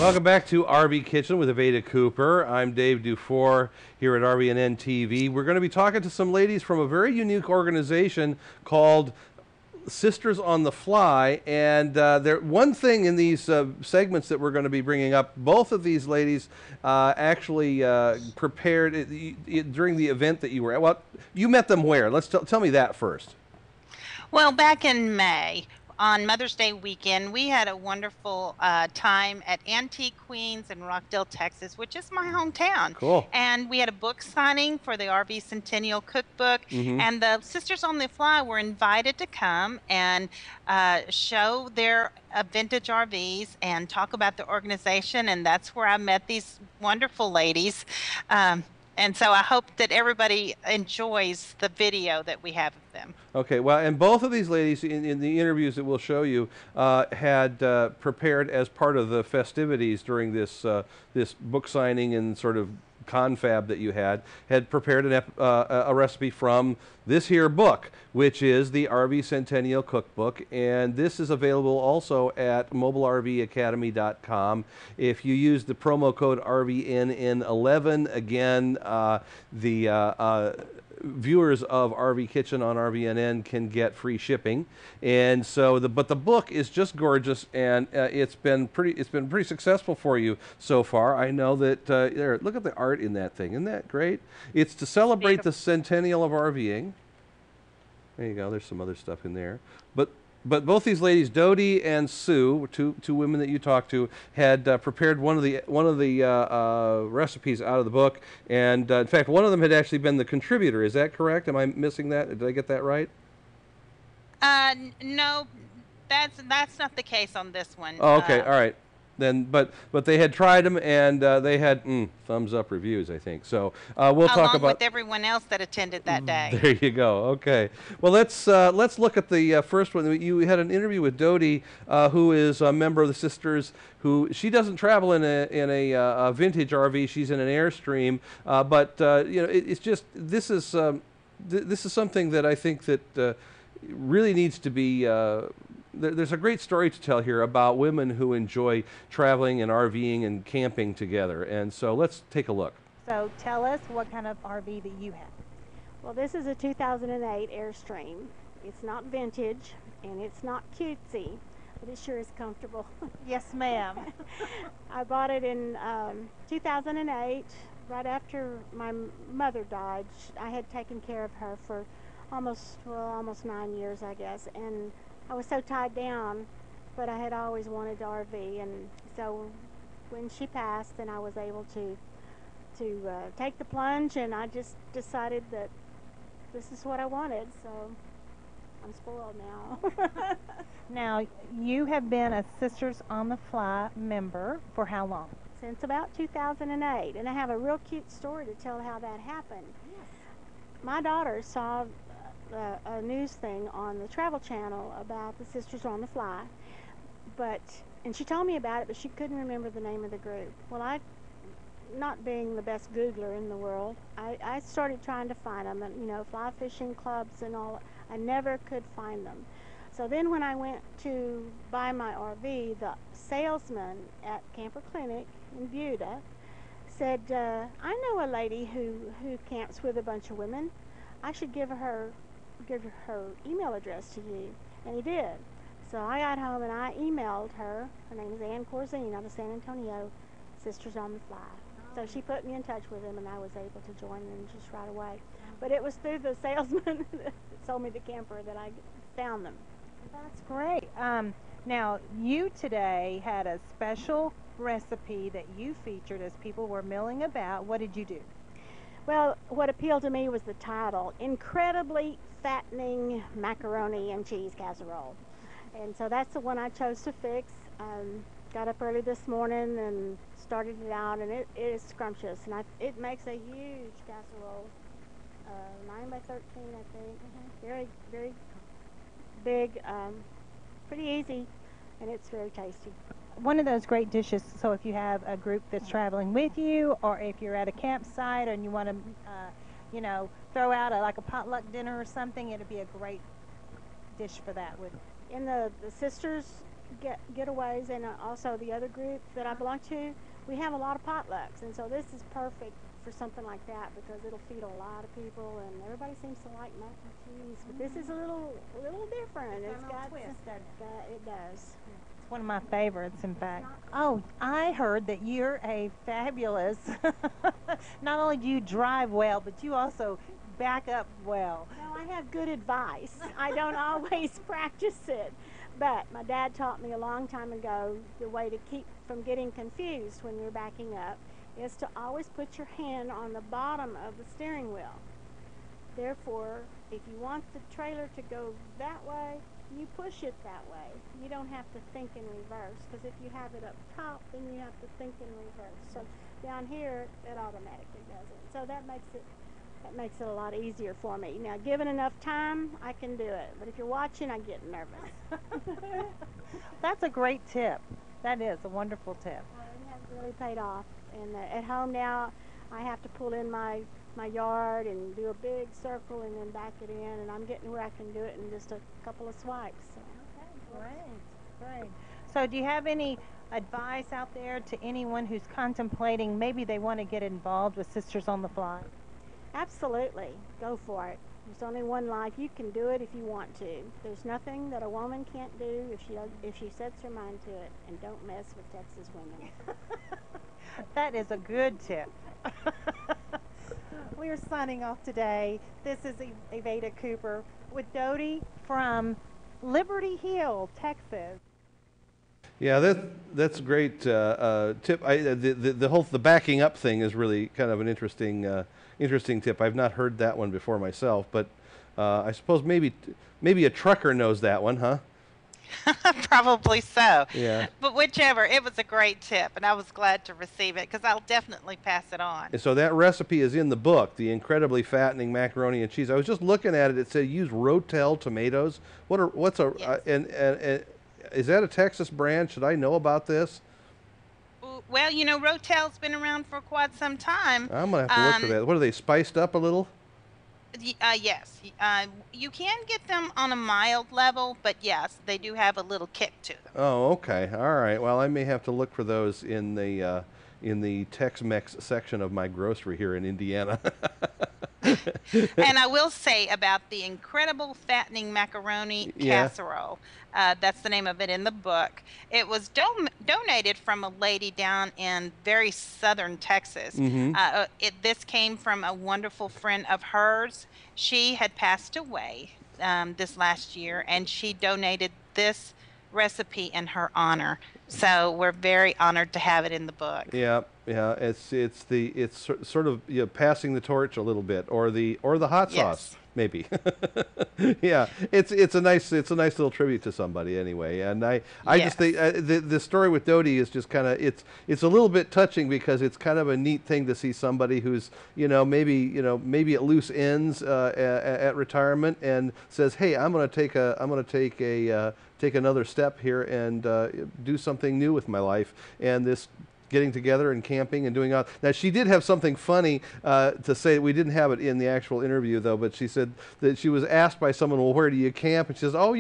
Welcome back to RV Kitchen with Aveda Cooper. I'm Dave Dufour here at RVKN TV. We're going to be talking to some ladies from a very unique organization called Sisters on the Fly, and one thing in these segments that we're going to be bringing up, both of these ladies actually prepared during the event that you were at. Well, you met them where? Let's tell me that first. Well, back in May, on Mother's Day weekend, we had a wonderful time at Antique Queens in Rockdale, Texas, which is my hometown. Cool. And we had a book signing for the RV Centennial Cookbook, and the Sisters on the Fly were invited to come and show their vintage RVs and talk about the organization, and that's where I met these wonderful ladies. And so I hope that everybody enjoys the video that we have of them. Okay, well, and both of these ladies in the interviews that we'll show you had prepared as part of the festivities during this this book signing and sort of confab that you had prepared a recipe from this here book, which is the RV Centennial Cookbook, and this is available also at mobilervacademy.com. If you use the promo code RVNN11, again, the viewers of RV Kitchen on RVNN can get free shipping, and so but the book is just gorgeous, and it's been pretty successful for you so far. I know that there. Look at the art in that thing. Isn't that great? It's to celebrate the centennial of RVing. There you go. There's some other stuff in there, but both these ladies, Dodie and Sue, two women that you talked to, had prepared one of the recipes out of the book, and in fact, one of them had actually been the contributor. Is that correct? Am I missing that? Did I get that right? No, that's not the case on this one. Oh, okay, all right. Then, but they had tried them, and they had thumbs up reviews, I think. So we'll talk about with everyone else that attended that day. There you go. Okay. Well, let's look at the first one. You had an interview with Dodie, who is a member of the Sisters. Who she doesn't travel in a vintage RV. She's in an Airstream. But you know, it's just this is something that I think that really needs to be. There's a great story to tell here about women who enjoy traveling and RVing and camping together, and so let's take a look. So tell us what kind of RV that you have. Well, this is a 2008 Airstream. It's not vintage and it's not cutesy, but it sure is comfortable. Yes, ma'am. I bought it in 2008, right after my mother died. I had taken care of her for almost 9 years, I guess, and I was so tied down, but I had always wanted to RV, and so when she passed, then I was able to take the plunge, and I just decided that this is what I wanted, so I'm spoiled now. Now, you have been a Sisters on the Fly member for how long? Since about 2008, and I have a real cute story to tell how that happened. Yes. My daughter saw a news thing on the Travel Channel about the Sisters on the Fly, and she told me about it, but she couldn't remember the name of the group. Well, not being the best Googler in the world, I started trying to find them, and, you know, fly fishing clubs and all. I never could find them. So then when I went to buy my RV, the salesman at Camper Clinic in Buda said, I know a lady who camps with a bunch of women. I should give her email address to you, and he did. So I got home and I emailed her. Her name is Ann Corzine out of San Antonio, Sisters on the Fly. So she put me in touch with him, and I was able to join them just right away. But it was through the salesman that sold me the camper that I found them. That's great. Now, you today had a special recipe that you featured as people were milling about. What did you do? Well, what appealed to me was the title, Incredibly Fattening Macaroni and Cheese Casserole. And so that's the one I chose to fix. Got up early this morning and started it out, and it is scrumptious. And it makes a huge casserole, 9 by 13, I think. Very, very big, pretty easy, and it's very tasty. One of those great dishes, so if you have a group that's traveling with you, or if you're at a campsite and you want to, you know, throw out like a potluck dinner or something, it'd be a great dish for that. In the Sisters getaways, and also the other group that I belong to, we have a lot of potlucks, and so this is perfect for something like that because it'll feed a lot of people, and everybody seems to like mac and cheese. But this is a little different. It's got a twist, doesn't it? It does. It's one of my favorites, in fact. Oh, I heard that you're a fabulous. Not only do you drive well, but you also back up well. Well, I have good advice. I don't always practice it, but my dad taught me a long time ago the way to keep from getting confused when you're backing up is to always put your hand on the bottom of the steering wheel. Therefore, if you want the trailer to go that way, you push it that way. You don't have to think in reverse, because if you have it up top, then you have to think in reverse. So down here, it automatically does it. So that makes it a lot easier for me. Now, given enough time, I can do it. But if you're watching, I get nervous. That's a great tip. That is a wonderful tip. It has really paid off. And at home now, I have to pull in my yard and do a big circle and then back it in. And I'm getting where I can do it in just a couple of swipes. So. Okay, great. So do you have any advice out there to anyone who's contemplating maybe they want to get involved with Sisters on the Fly? Absolutely. Go for it. There's only one life. You can do it if you want to. There's nothing that a woman can't do if she sets her mind to it. And don't mess with Texas women. That is a good tip. We are signing off today. This is Evada Cooper with Dodie from Liberty Hill, Texas. Yeah, that's a great tip. The backing up thing is really kind of an interesting tip. I've not heard that one before myself, but I suppose maybe a trucker knows that one, huh? Probably so. Yeah. But whichever, it was a great tip, and I was glad to receive it because I'll definitely pass it on. And so that recipe is in the book, the incredibly fattening macaroni and cheese. I was just looking at it. It said use Rotel tomatoes. Yes. Is that a Texas brand? Should I know about this? Well, you know, Rotel's been around for quite some time. I'm gonna have to look for that. What are they, spiced up a little? Yes. You can get them on a mild level, but yes, they do have a little kick to them. Oh, okay. All right. Well, I may have to look for those in the Tex-Mex section of my grocery here in Indiana. And I will say about the incredible fattening macaroni casserole. That's the name of it in the book. It was donated from a lady down in very southern Texas. Mm-hmm. This came from a wonderful friend of hers. She had passed away this last year, and she donated this recipe in her honor. So we're very honored to have it in the book. Yeah. It's sort of passing the torch a little bit, or the hot sauce maybe. Yeah, it's a nice little tribute to somebody anyway. And I just think the story with Dodie is just kind of it's a little bit touching because it's kind of a neat thing to see somebody who's maybe at loose ends at retirement and says, hey, I'm going to take another step here and do something new with my life. And this getting together and camping and doing all. Now, she did have something funny to say. We didn't have it in the actual interview though, but she said that she was asked by someone, well, where do you camp? And she says, oh,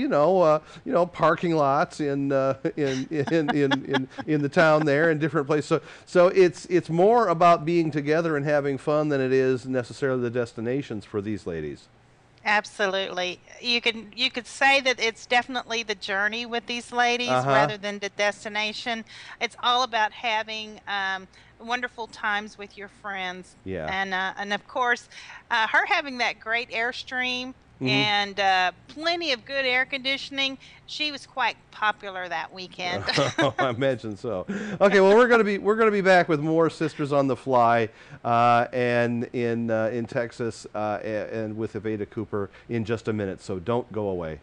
parking lots in the town there and different places. So it's more about being together and having fun than it is necessarily the destinations for these ladies. Absolutely. You could say that it's definitely the journey with these ladies rather than the destination. It's all about having wonderful times with your friends. Yeah. And of course, her having that great Airstream and plenty of good air conditioning. She was quite popular that weekend. I imagine so. Okay, well we're gonna be back with more Sisters on the Fly, and in Texas, and with Evada Cooper in just a minute. So don't go away.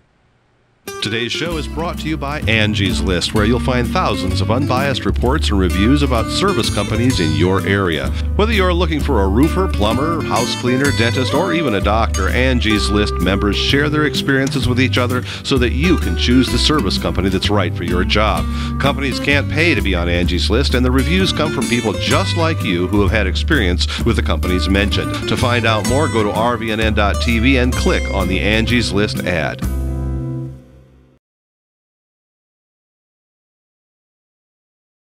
Today's show is brought to you by Angie's List, where you'll find thousands of unbiased reports and reviews about service companies in your area. Whether you're looking for a roofer, plumber, house cleaner, dentist, or even a doctor, Angie's List members share their experiences with each other so that you can choose the service company that's right for your job. Companies can't pay to be on Angie's List, and the reviews come from people just like you who have had experience with the companies mentioned. To find out more, go to rvkn.tv and click on the Angie's List ad.